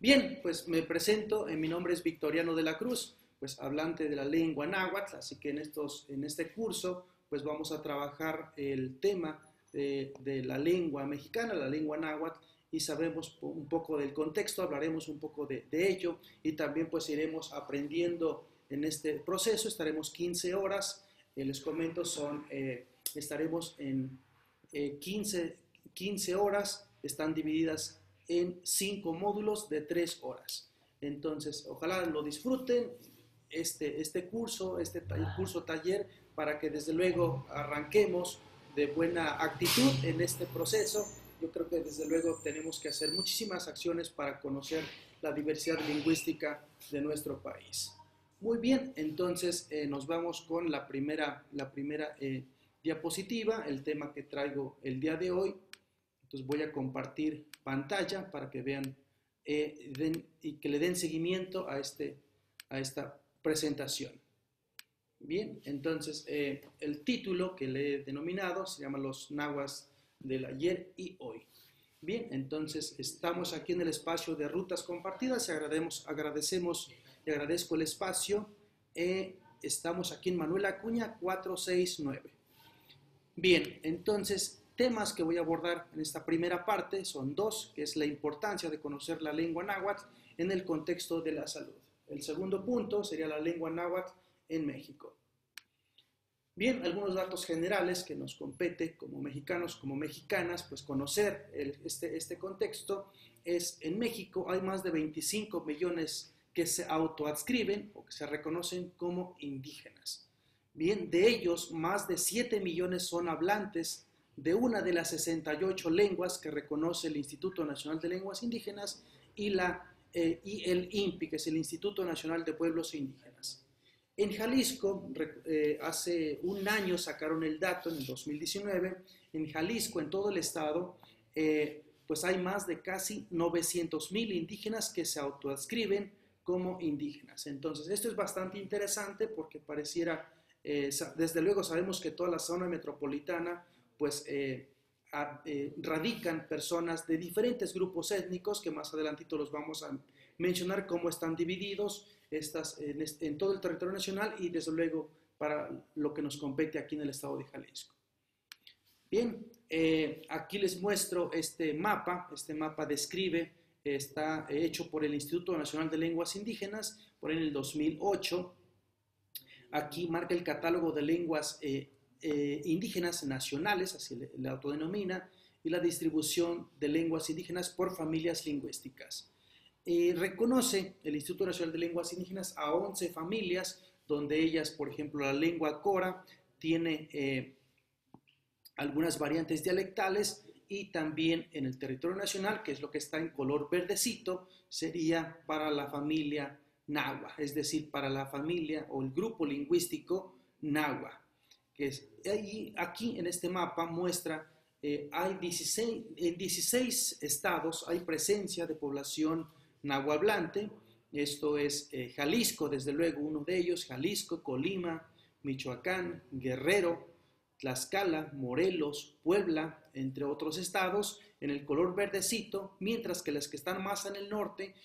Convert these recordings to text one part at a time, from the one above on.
Bien, pues me presento, mi nombre es Victoriano de la Cruz, pues hablante de la lengua náhuatl, así que en este curso pues vamos a trabajar el tema de la lengua mexicana, la lengua náhuatl, y sabemos un poco del contexto, hablaremos un poco de ello, y también pues iremos aprendiendo en este proceso. Estaremos 15 horas, les comento, estaremos en 15 horas, están divididas en 5 módulos de 3 horas. Entonces, ojalá lo disfruten, este curso, curso taller, para que desde luego arranquemos de buena actitud en este proceso. Yo creo que desde luego tenemos que hacer muchísimas acciones para conocer la diversidad lingüística de nuestro país. Muy bien, entonces nos vamos con la primera diapositiva, el tema que traigo el día de hoy. Entonces voy a compartir pantalla para que vean y que le den seguimiento a esta presentación. Bien, entonces el título que le he denominado se llama Los nahuas del ayer y hoy. Bien, entonces estamos aquí en el espacio de rutas compartidas y agradecemos y agradezco el espacio. Estamos aquí en Manuel Acuña 469. Bien, entonces temas que voy a abordar en esta primera parte son dos, que es la importancia de conocer la lengua náhuatl en el contexto de la salud. El segundo punto sería la lengua náhuatl en México. Bien, algunos datos generales que nos compete como mexicanos, como mexicanas, pues conocer este contexto es: en México hay más de 25 millones que se autoadscriben o que se reconocen como indígenas. Bien, de ellos, más de 7 millones son hablantes de una de las 68 lenguas que reconoce el Instituto Nacional de Lenguas Indígenas y el INPI, que es el Instituto Nacional de Pueblos Indígenas. En Jalisco, hace un año sacaron el dato, en el 2019, en Jalisco, en todo el estado, pues hay más de casi 900,000 indígenas que se autoadscriben como indígenas. Entonces, esto es bastante interesante porque pareciera, desde luego sabemos que toda la zona metropolitana, pues radican personas de diferentes grupos étnicos, que más adelantito los vamos a mencionar cómo están divididos en todo el territorio nacional y desde luego para lo que nos compete aquí en el estado de Jalisco. Bien, aquí les muestro este mapa describe, está hecho por el Instituto Nacional de Lenguas Indígenas, por en el 2008. Aquí marca el catálogo de lenguas indígenas nacionales, así le autodenomina, y la distribución de lenguas indígenas por familias lingüísticas. Reconoce el Instituto Nacional de Lenguas Indígenas a 11 familias, donde ellas, por ejemplo, la lengua cora tiene algunas variantes dialectales, y también en el territorio nacional, que es lo que está en color verdecito, sería para la familia nahua, es decir, para la familia o el grupo lingüístico nahua. Aquí en este mapa muestra, en 16 estados hay presencia de población nahuablante. Esto es Jalisco, desde luego, uno de ellos: Jalisco, Colima, Michoacán, Guerrero, Tlaxcala, Morelos, Puebla, entre otros estados, en el color verdecito, mientras que las que están más en el norte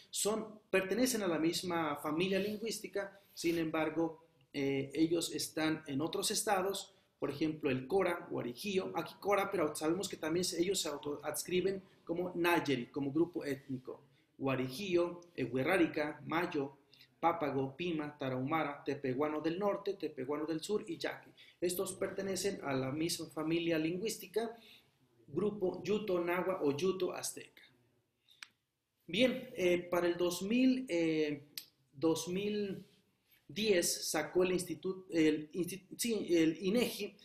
pertenecen a la misma familia lingüística. Sin embargo, ellos están en otros estados, por ejemplo el cora, guarijío, aquí cora, pero sabemos que también ellos se autoadscriben como nayeri, como grupo étnico: guarijío, huerrárica, mayo, pápago, pima, tarahumara, tepehuano del norte, tepehuano del sur y yaqui. Estos pertenecen a la misma familia lingüística, grupo yuto nahua o yuto azteca. Bien, para el 2010 sacó el INEGI,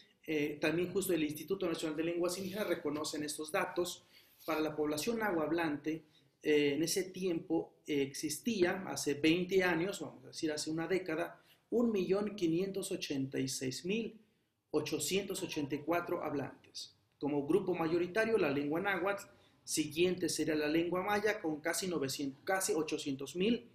también justo el Instituto Nacional de Lenguas Indígenas, reconocen estos datos. Para la población nahuablante, en ese tiempo existía, hace 20 años, vamos a decir hace una década, 1.586.884 hablantes. Como grupo mayoritario, la lengua náhuatl, siguiente sería la lengua maya, con casi 800,000,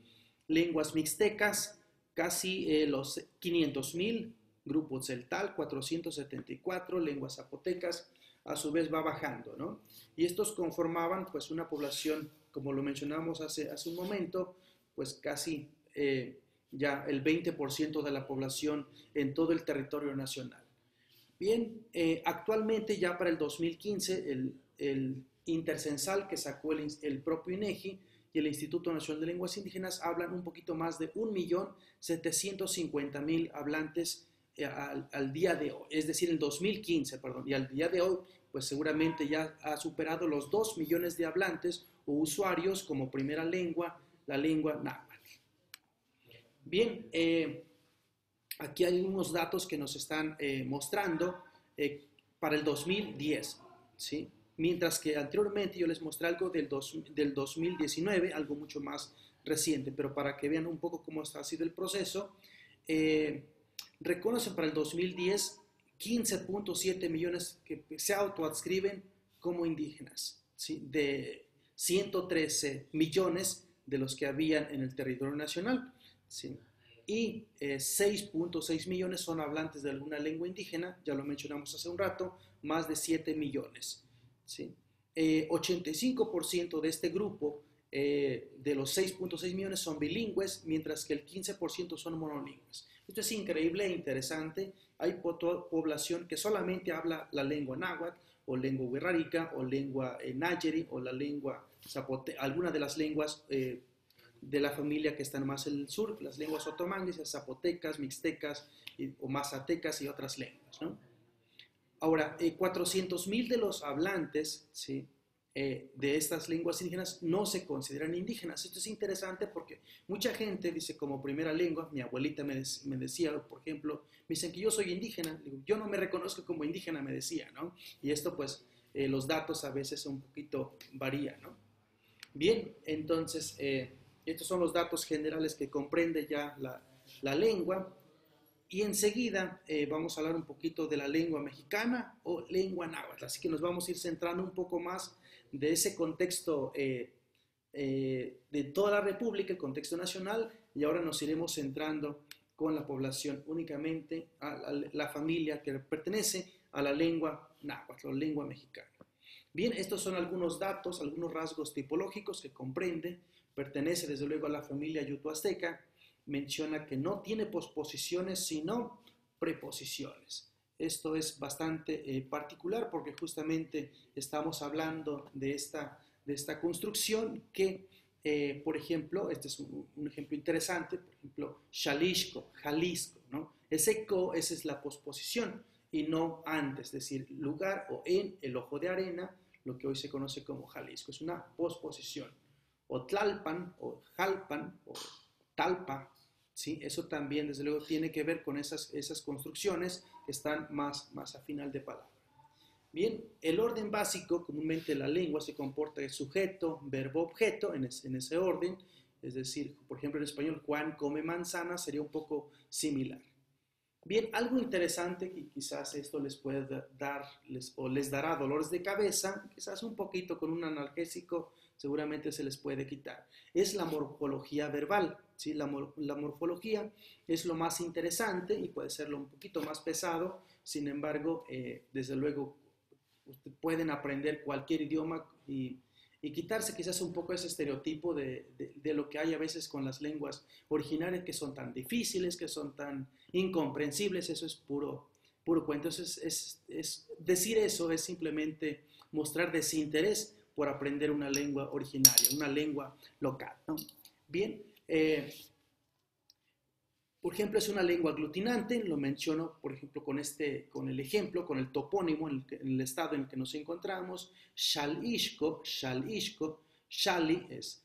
lenguas mixtecas, casi los 500,000, grupo tzeltal, 474, lenguas zapotecas, a su vez va bajando, ¿no? Y estos conformaban pues una población, como lo mencionamos hace un momento, pues casi ya el 20% de la población en todo el territorio nacional. Bien, actualmente ya para el 2015 el intercensal que sacó el propio INEGI y el Instituto Nacional de Lenguas Indígenas hablan un poquito más de 1.750.000 hablantes al día de hoy, es decir, el 2015, perdón, y al día de hoy, pues seguramente ya ha superado los 2 millones de hablantes o usuarios como primera lengua, la lengua náhuatl. Bien, aquí hay unos datos que nos están mostrando para el 2010, ¿sí? Mientras que anteriormente yo les mostré algo del 2019, algo mucho más reciente, pero para que vean un poco cómo ha sido el proceso, reconocen para el 2010 15.7 millones que se autoadscriben como indígenas, ¿sí? De 113 millones de los que habían en el territorio nacional, ¿sí? Y 6.6 millones son hablantes de alguna lengua indígena, ya lo mencionamos hace un rato, más de 7 millones. ¿Sí? 85% de este grupo, de los 6.6 millones, son bilingües, mientras que el 15% son monolingües. Esto es increíble e interesante. Hay población que solamente habla la lengua náhuatl, o lengua wixárika, o lengua nayeri, o la lengua zapoteca, alguna de las lenguas de la familia que están más en el sur, las lenguas otomangues, zapotecas, mixtecas o mazatecas y otras lenguas, ¿no? Ahora, 400.000 de los hablantes, ¿sí? De estas lenguas indígenas no se consideran indígenas. Esto es interesante porque mucha gente dice como primera lengua, mi abuelita me decía, por ejemplo, me dicen que yo soy indígena, yo no me reconozco como indígena, me decía, ¿no? Y esto pues los datos a veces un poquito varían, ¿no? Bien, entonces estos son los datos generales que comprende ya la lengua. Y enseguida vamos a hablar un poquito de la lengua mexicana o lengua náhuatl. Así que nos vamos a ir centrando un poco más de ese contexto de toda la República, el contexto nacional, y ahora nos iremos centrando con la población únicamente, a la familia que pertenece a la lengua náhuatl o lengua mexicana. Bien, estos son algunos datos, algunos rasgos tipológicos que comprende, pertenece desde luego a la familia yuto-azteca, menciona que no tiene posposiciones sino preposiciones. Esto es bastante particular porque justamente estamos hablando de esta construcción que, por ejemplo, este es un ejemplo interesante, por ejemplo, Xalisco, Jalisco, ¿no? Ese co, esa es la posposición y no antes, es decir, lugar o en el ojo de arena, lo que hoy se conoce como Jalisco, es una posposición. O Tlalpan, o Jalpan, o Talpa, ¿sí? Eso también, desde luego, tiene que ver con esas construcciones que están más a final de palabra. Bien, el orden básico, comúnmente la lengua se comporta de sujeto, verbo, objeto, en ese orden. Es decir, por ejemplo, en español, Juan come manzana, sería un poco similar. Bien, algo interesante que quizás esto les puede dar o les dará dolores de cabeza, quizás un poquito con un analgésico seguramente se les puede quitar, es la morfología verbal, ¿sí? La morfología es lo más interesante y puede serlo un poquito más pesado, sin embargo, desde luego, pueden aprender cualquier idioma y quitarse quizás un poco ese estereotipo de lo que hay a veces con las lenguas originarias que son tan difíciles, que son tan incomprensibles. Eso es puro cuento. Decir eso es simplemente mostrar desinterés por aprender una lengua originaria, una lengua local, ¿no? Bien, por ejemplo, es una lengua aglutinante, lo menciono, por ejemplo, con el ejemplo, con el topónimo en el estado en el que nos encontramos. Xalixco, Xali es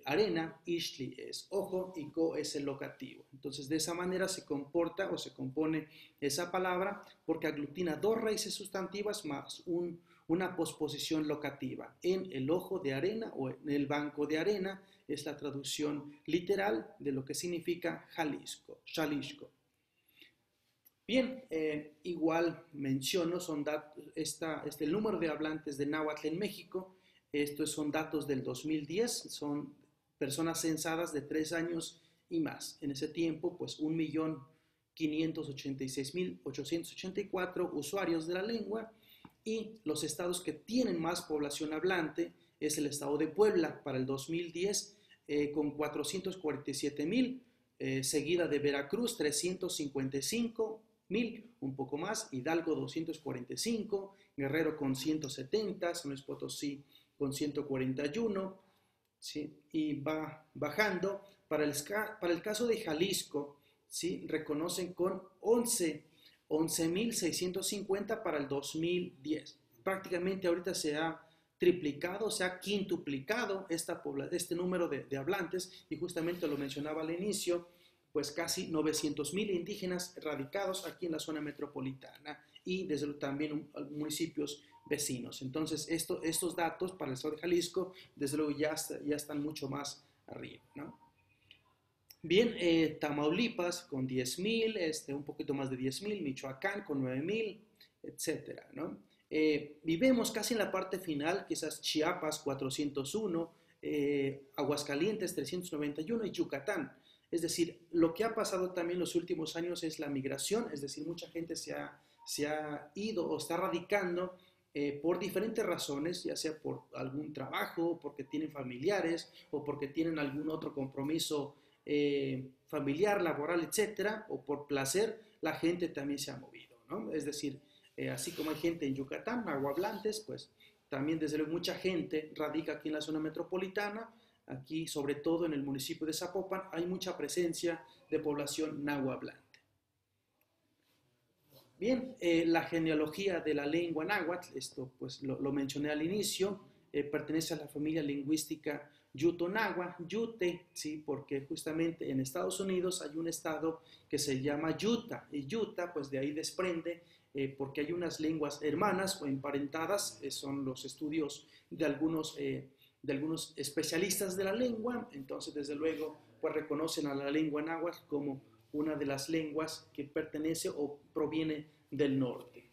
arena, Ixtli es ojo y Co es el locativo. Entonces, de esa manera se comporta o se compone esa palabra porque aglutina dos raíces sustantivas más una posposición locativa. En el ojo de arena o en el banco de arena es la traducción literal de lo que significa Jalisco, Xalisco. Bien, igual menciono, el número de hablantes de náhuatl en México. Estos son datos del 2010, son personas censadas de 3 años y más. En ese tiempo, pues 1.586.884 usuarios de la lengua Y los estados que tienen más población hablante es el estado de Puebla para el 2010 con 447,000, seguida de Veracruz 355,000, un poco más, Hidalgo 245, Guerrero con 170, San Luis Potosí con 141, ¿sí? Y va bajando. Para el caso de Jalisco, ¿sí? Reconocen con 11,650 para el 2010. Prácticamente ahorita se ha triplicado, se ha quintuplicado este número de hablantes, y justamente lo mencionaba al inicio, pues casi 900,000 indígenas radicados aquí en la zona metropolitana y desde también municipios vecinos. Entonces, estos datos para el estado de Jalisco, desde luego ya están mucho más arriba, ¿no? Bien, Tamaulipas con 10,000, un poquito más de 10,000, Michoacán con 9,000, etcétera, ¿no? Y vemos casi en la parte final, quizás Chiapas 401, Aguascalientes 391 y Yucatán. Es decir, lo que ha pasado también en los últimos años es la migración, es decir, mucha gente se ha ido o está radicando por diferentes razones, ya sea por algún trabajo, porque tienen familiares o porque tienen algún otro compromiso familiar, laboral, etcétera, o por placer, la gente también se ha movido, ¿no? Es decir, así como hay gente en Yucatán, nahuablantes, pues también desde luego mucha gente radica aquí en la zona metropolitana. Aquí, sobre todo en el municipio de Zapopan, hay mucha presencia de población nahuablante. Bien, la genealogía de la lengua náhuatl, esto pues lo mencioné al inicio, pertenece a la familia lingüística Yuto-Nahua, Yute, ¿sí? Porque justamente en Estados Unidos hay un estado que se llama Utah, y Utah pues de ahí desprende, porque hay unas lenguas hermanas o emparentadas, son los estudios de algunos especialistas de la lengua. Entonces desde luego pues reconocen a la lengua náhuatl como una de las lenguas que pertenece o proviene del norte.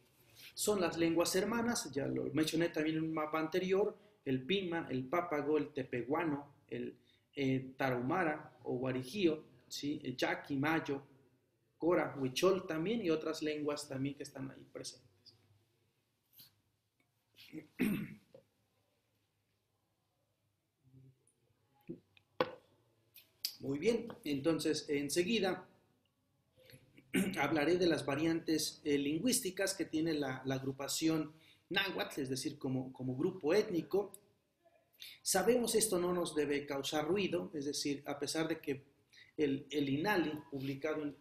Son las lenguas hermanas, ya lo mencioné también en un mapa anterior, el pima, el pápago, el tepehuano, el tarahumara o guarijío, ¿sí? El yaqui, mayo, cora, huichol también, y otras lenguas también que están ahí presentes. Muy bien, entonces enseguida hablaré de las variantes lingüísticas que tiene la agrupación náhuatl, es decir, como grupo étnico. Sabemos esto no nos debe causar ruido, es decir, a pesar de que el INALI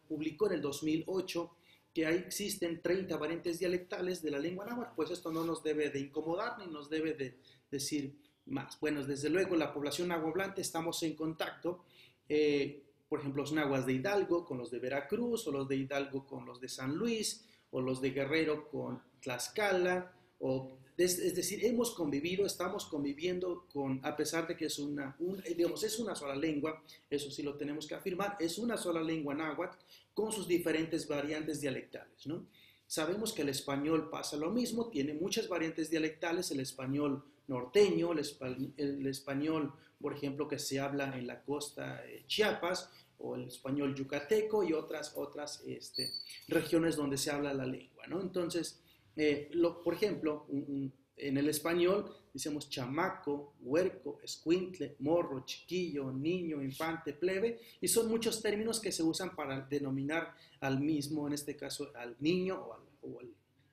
publicó en el 2008 que ahí existen 30 variantes dialectales de la lengua náhuatl, pues esto no nos debe de incomodar ni nos debe de decir más. Bueno, desde luego la población nahuablante estamos en contacto, por ejemplo, los nahuas de Hidalgo con los de Veracruz, o los de Hidalgo con los de San Luis, o los de Guerrero con Tlaxcala, es decir, estamos conviviendo a pesar de que es es una sola lengua, eso sí lo tenemos que afirmar, es una sola lengua náhuatl con sus diferentes variantes dialectales, ¿no? Sabemos que el español pasa lo mismo, tiene muchas variantes dialectales, el español norteño, el español, por ejemplo, que se habla en la costa de Chiapas, o el español yucateco y otras regiones donde se habla la lengua, ¿no? Entonces, por ejemplo, en el español decimos chamaco, huerco, escuintle, morro, chiquillo, niño, infante, plebe, y son muchos términos que se usan para denominar al mismo, en este caso al niño o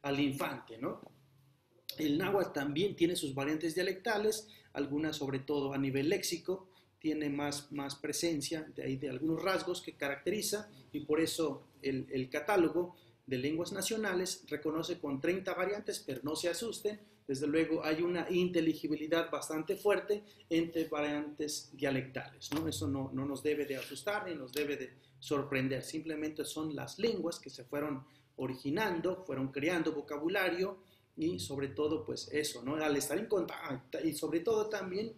al infante, ¿no? El náhuatl también tiene sus variantes dialectales, algunas sobre todo a nivel léxico, tiene más presencia de algunos rasgos que caracteriza, y por eso el catálogo de lenguas nacionales reconoce con 30 variantes, pero no se asusten, desde luego hay una inteligibilidad bastante fuerte entre variantes dialectales, ¿no? Eso no nos debe de asustar ni nos debe de sorprender, simplemente son las lenguas que se fueron originando, fueron creando vocabulario, y sobre todo pues eso, ¿no? Al estar en contacto, y sobre todo también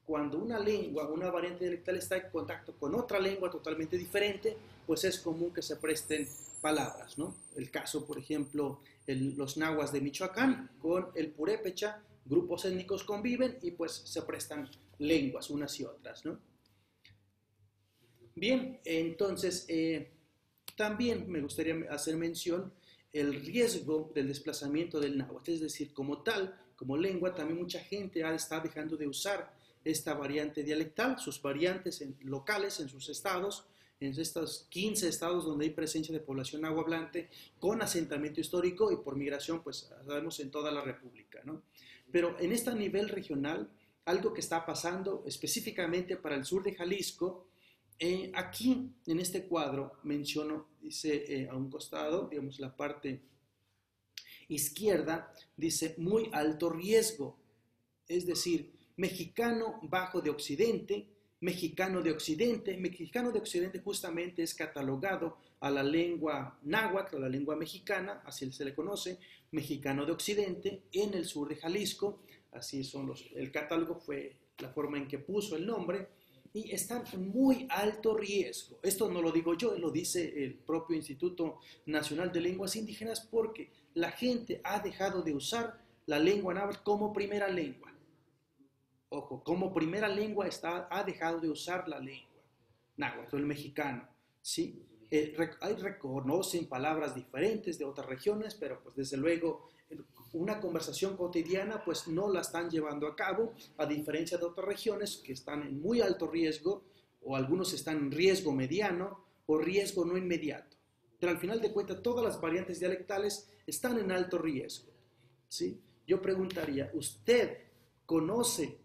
cuando una lengua, una variante dialectal está en contacto con otra lengua totalmente diferente, pues es común que se presten palabras, ¿no? El caso, por ejemplo, los nahuas de Michoacán con el purépecha, grupos étnicos conviven y pues se prestan lenguas unas y otras, ¿no? Bien, entonces también me gustaría hacer mención el riesgo del desplazamiento del náhuatl, es decir, como tal, como lengua, también mucha gente está dejando de usar esta variante dialectal, sus variantes locales en sus estados, en estos 15 estados donde hay presencia de población nahuablante con asentamiento histórico y por migración, pues sabemos en toda la República, ¿no? Pero en este nivel regional, algo que está pasando específicamente para el sur de Jalisco, aquí en este cuadro menciono, dice a un costado, digamos la parte izquierda, dice muy alto riesgo, es decir, mexicano bajo de Occidente, mexicano de Occidente justamente es catalogado a la lengua náhuatl, a la lengua mexicana, así se le conoce, mexicano de Occidente, en el sur de Jalisco, así son el catálogo fue la forma en que puso el nombre, y están en muy alto riesgo. Esto no lo digo yo, lo dice el propio Instituto Nacional de Lenguas Indígenas, porque la gente ha dejado de usar la lengua náhuatl como primera lengua. Ojo, como primera lengua ha dejado de usar la lengua náhuatl, el mexicano, ¿sí? Reconocen palabras diferentes de otras regiones, pero pues desde luego una conversación cotidiana pues no la están llevando a cabo, a diferencia de otras regiones que están en muy alto riesgo, o algunos están en riesgo mediano o riesgo no inmediato. Pero al final de cuentas todas las variantes dialectales están en alto riesgo, ¿sí? Yo preguntaría, ¿usted conoce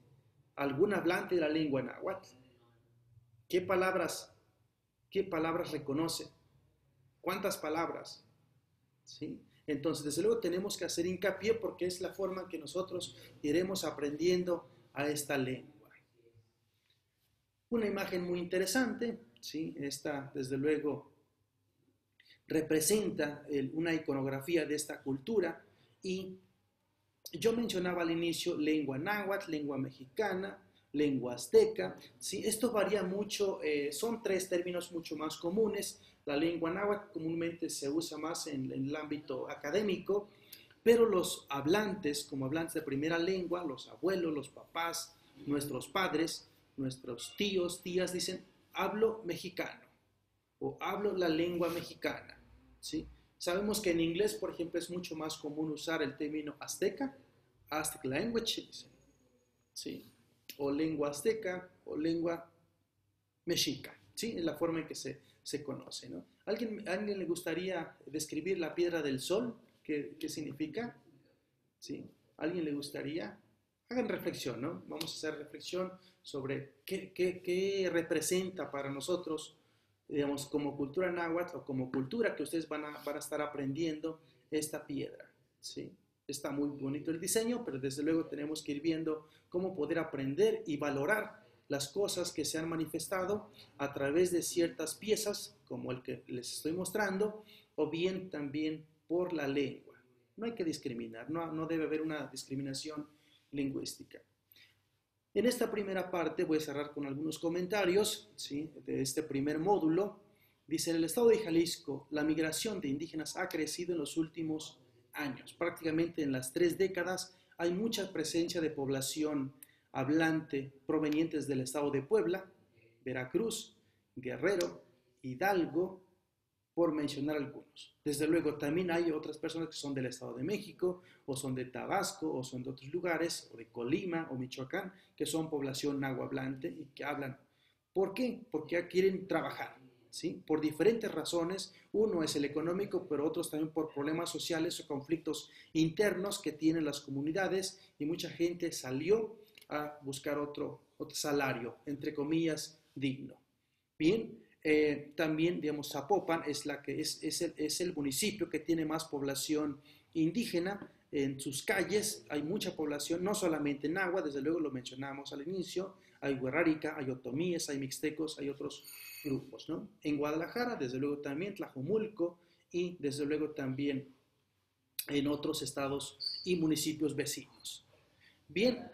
algún hablante de la lengua náhuatl? ¿Qué palabras reconoce? ¿Cuántas palabras? ¿Sí? Entonces, desde luego tenemos que hacer hincapié porque es la forma en que nosotros iremos aprendiendo a esta lengua. Una imagen muy interesante, ¿sí? Esta, desde luego, representa una iconografía de esta cultura, y yo mencionaba al inicio lengua náhuatl, lengua mexicana, lengua azteca, ¿sí? Esto varía mucho, son tres términos mucho más comunes. La lengua náhuatl comúnmente se usa más en el ámbito académico, pero los hablantes, como hablantes de primera lengua, los abuelos, los papás, nuestros padres, nuestros tíos, tías, dicen, hablo mexicano o hablo la lengua mexicana, ¿sí? Sabemos que en inglés, por ejemplo, es mucho más común usar el término azteca, Aztec language, ¿sí? O lengua azteca o lengua mexica, ¿sí? Es la forma en que se conoce, ¿no? ¿Alguien le gustaría describir la piedra del sol? ¿Qué significa? ¿Sí? ¿Alguien le gustaría? Hagan reflexión, ¿no? Vamos a hacer reflexión sobre qué representa para nosotros, digamos, como cultura náhuatl o como cultura que ustedes van a estar aprendiendo esta piedra, ¿sí? Está muy bonito el diseño, pero desde luego tenemos que ir viendo cómo poder aprender y valorar las cosas que se han manifestado a través de ciertas piezas, como el que les estoy mostrando, o bien también por la lengua. No hay que discriminar, no debe haber una discriminación lingüística. En esta primera parte voy a cerrar con algunos comentarios, ¿sí?, de este primer módulo. Dice, en el estado de Jalisco, la migración de indígenas ha crecido en los últimos años. Prácticamente en las 3 décadas hay mucha presencia de población hablante provenientes del estado de Puebla, Veracruz, Guerrero, Hidalgo, por mencionar algunos. Desde luego también hay otras personas que son del Estado de México, o son de Tabasco, o son de otros lugares, o de Colima, o Michoacán, que son población nahuablante y que hablan. ¿Por qué? Porque quieren trabajar, ¿sí? Por diferentes razones. Uno es el económico, pero otros también por problemas sociales o conflictos internos que tienen las comunidades, y mucha gente salió a buscar otro salario, entre comillas, digno. Bien, también, digamos, Zapopan es el municipio que tiene más población indígena. En sus calles hay mucha población, no solamente náhuatl, desde luego lo mencionamos al inicio, hay huerrárica, hay otomíes, hay mixtecos, hay otros grupos, ¿no? En Guadalajara, desde luego también Tlajomulco, y desde luego también en otros estados y municipios vecinos. Bien,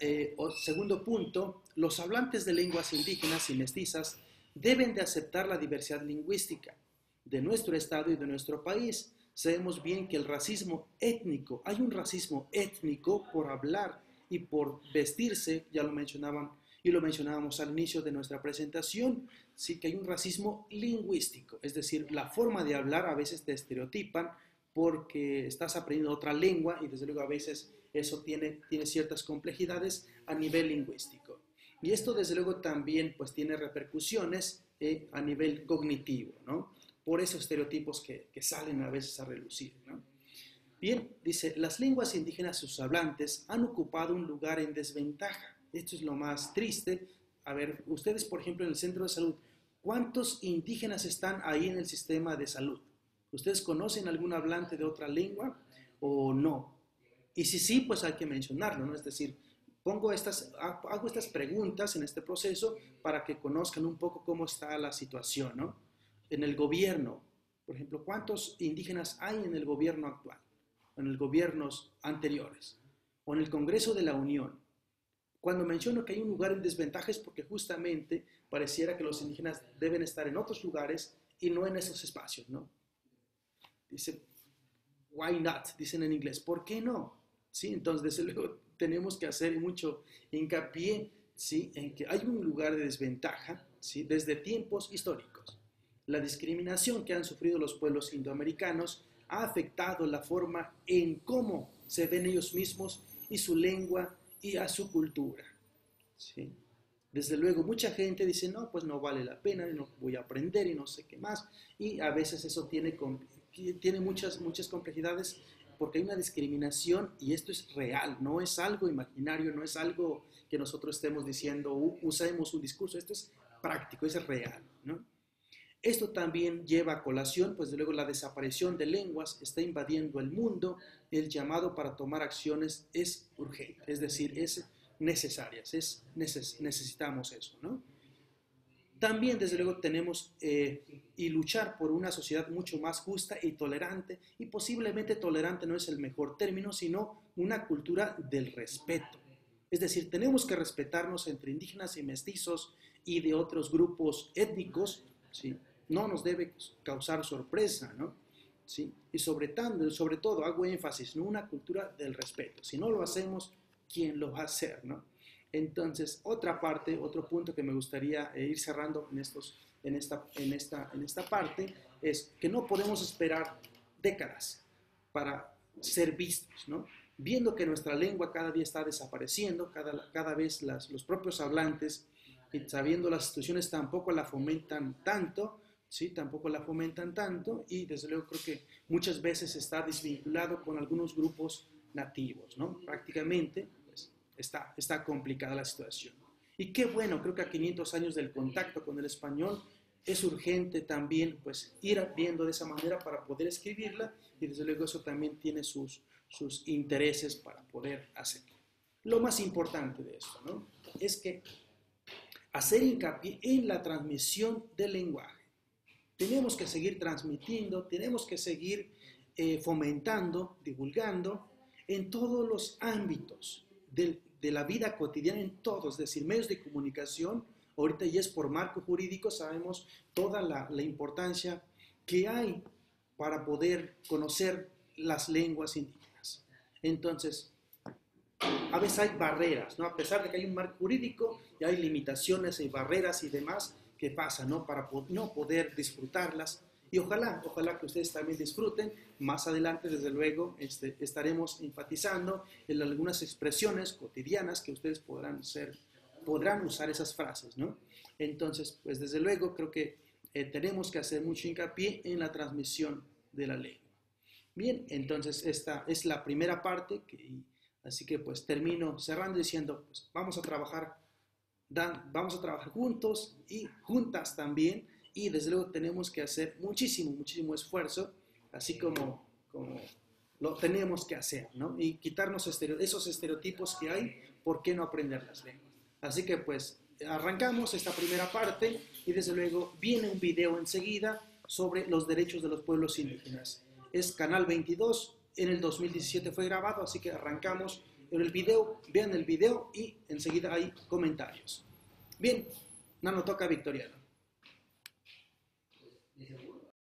segundo punto, los hablantes de lenguas indígenas y mestizas deben de aceptar la diversidad lingüística de nuestro estado y de nuestro país. Sabemos bien que el racismo étnico, hay un racismo étnico por hablar y por vestirse, ya lo mencionaban y lo mencionábamos al inicio de nuestra presentación, sí que hay un racismo lingüístico, es decir, la forma de hablar a veces te estereotipan porque estás aprendiendo otra lengua y desde luego a veces eso tiene ciertas complejidades a nivel lingüístico. Y esto desde luego también pues tiene repercusiones a nivel cognitivo, ¿no? Por esos estereotipos que salen a veces a relucir, ¿no? Bien, dice, las lenguas indígenas y sus hablantes han ocupado un lugar en desventaja. Esto es lo más triste. A ver, ustedes, por ejemplo, en el centro de salud, ¿cuántos indígenas están ahí en el sistema de salud? ¿Ustedes conocen algún hablante de otra lengua o no? Y si sí, pues hay que mencionarlo, ¿no? Es decir, hago estas preguntas en este proceso para que conozcan un poco cómo está la situación, ¿no? En el gobierno, por ejemplo, ¿cuántos indígenas hay en el gobierno actual? En los gobiernos anteriores, o en el Congreso de la Unión. Cuando menciono que hay un lugar en desventaja es porque justamente pareciera que los indígenas deben estar en otros lugares y no en esos espacios, ¿no? Dice, why not? Dicen en inglés, ¿por qué no? ¿Sí? Entonces, desde luego, tenemos que hacer mucho hincapié, ¿sí?, en que hay un lugar de desventaja, ¿sí?, desde tiempos históricos. La discriminación que han sufrido los pueblos indoamericanos ha afectado la forma en cómo se ven ellos mismos y su lengua y a su cultura, ¿sí? Desde luego, mucha gente dice, no, pues no vale la pena, no voy a aprender y no sé qué más. Y a veces eso tiene muchas complejidades porque hay una discriminación y esto es real, no es algo imaginario, no es algo que nosotros estemos diciendo, usemos un discurso, esto es práctico, es real, ¿no? Esto también lleva a colación, pues de luego la desaparición de lenguas está invadiendo el mundo, el llamado para tomar acciones es urgente, es decir, es necesaria, necesitamos eso, ¿no? También, desde luego, tenemos y luchar por una sociedad mucho más justa y tolerante, y posiblemente tolerante no es el mejor término, sino una cultura del respeto. Es decir, tenemos que respetarnos entre indígenas y mestizos y de otros grupos étnicos, ¿sí? No nos debe causar sorpresa, ¿no? ¿Sí? Y sobre todo, hago énfasis en una cultura del respeto. Si no lo hacemos, ¿quién lo va a hacer, no? Entonces, otro punto que me gustaría ir cerrando en esta parte es que no podemos esperar décadas para ser vistos, ¿no? Viendo que nuestra lengua cada día está desapareciendo, cada vez los propios hablantes, sabiendo las instituciones tampoco la fomentan tanto, ¿sí? Tampoco la fomentan tanto y desde luego creo que muchas veces está desvinculado con algunos grupos nativos, ¿no? Prácticamente pues, está complicada la situación. Y qué bueno, creo que a 500 años del contacto con el español es urgente también pues ir viendo de esa manera para poder escribirla y desde luego eso también tiene sus intereses para poder hacerlo. Lo más importante de esto, ¿no?, es que hacer hincapié en la transmisión del lenguaje. Tenemos que seguir transmitiendo, tenemos que seguir fomentando, divulgando en todos los ámbitos de la vida cotidiana, en todos, es decir, medios de comunicación. Ahorita ya es por marco jurídico, sabemos toda la importancia que hay para poder conocer las lenguas indígenas. Entonces, a veces hay barreras, ¿no? A pesar de que hay un marco jurídico, y hay limitaciones y barreras y demás que pasan, ¿no?, para no poder disfrutarlas. Y ojalá que ustedes también disfruten. Más adelante, desde luego, estaremos enfatizando en algunas expresiones cotidianas que ustedes podrán usar esas frases, ¿no? Entonces, pues desde luego creo que tenemos que hacer mucho hincapié en la transmisión de la lengua. Bien, entonces esta es la primera parte, así que pues termino cerrando diciendo, pues vamos a trabajar juntos y juntas también, y desde luego tenemos que hacer muchísimo esfuerzo, así como lo tenemos que hacer, ¿no? Y quitarnos esos estereotipos que hay, ¿por qué no aprender las lenguas? Así que pues arrancamos esta primera parte y desde luego viene un video enseguida sobre los derechos de los pueblos indígenas. Es Canal 22, en el 2017 fue grabado, así que arrancamos en el video, vean el video y enseguida hay comentarios. Bien, Nano, toca Victoriano.